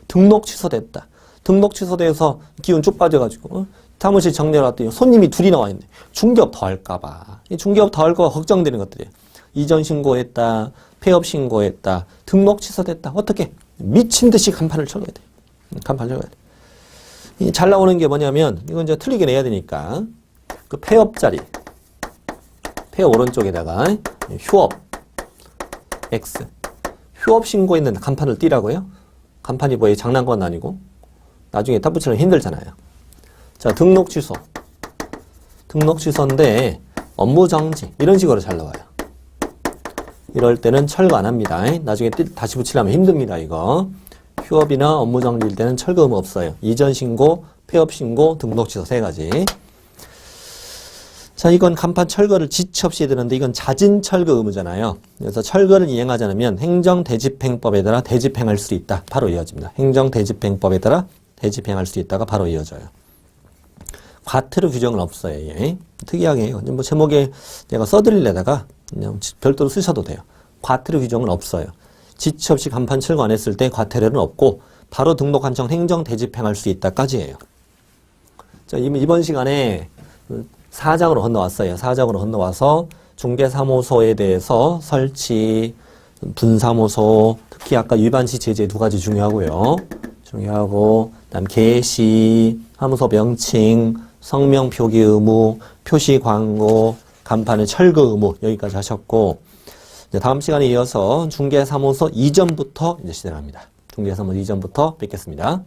등록 취소됐다. 등록 취소돼서 기운 쭉 빠져가지고 사무실 정리를 갔더니 손님이 2이나 와 있네. 중개업 더 할까봐. 중개업 더 할까봐 걱정되는 것들이에요. 이전 신고했다. 폐업 신고했다. 등록 취소됐다. 어떻게? 미친 듯이 간판을 철거해야 돼. 간판을 철거해야 돼. 잘 나오는 게 뭐냐면 이건 이제 틀리게 내야 되니까 그 폐업 자리 폐업 오른쪽에다가 휴업 X 휴업 신고했는 간판을 띄라고요? 간판이 뭐예요? 장난건 아니고 나중에 탑 붙이려면 힘들잖아요. 자, 등록 취소. 등록 취소인데 업무 정지 이런 식으로 잘 나와요. 이럴 때는 철거 안 합니다. 나중에 다시 붙이려면 힘듭니다. 이거 휴업이나 업무 정지일 때는 철거 의무 없어요. 이전 신고, 폐업 신고, 등록 취소 3가지. 자, 이건 간판 철거를 지체 없이 해야 되는데 이건 자진 철거 의무잖아요. 그래서 철거를 이행하지 않으면 행정대집행법에 따라 대집행할 수 있다. 바로 이어집니다. 행정대집행법에 따라 대집행할 수 있다가 바로 이어져요. 과태료 규정은 없어요. 예. 특이하게 뭐 제목에 제가 써드리려다가 그냥 별도로 쓰셔도 돼요. 과태료 규정은 없어요. 지체 없이 간판 철거 안 했을 때 과태료는 없고 바로 등록 한청 행정 대집행할 수 있다까지예요. 자, 이번 시간에 4장으로 건너왔어요. 4장으로 건너와서 중개사무소에 대해서 설치, 분사무소, 특히 아까 위반시 제재 2가지 중요하고요. 그다음 개시, 사무소 명칭, 성명 표기 의무, 표시 광고, 간판의 철거 의무 여기까지 하셨고 이제 다음 시간에 이어서 중개사무소 이전부터 이제 시작합니다. 중대에서 이전부터 뵙겠습니다.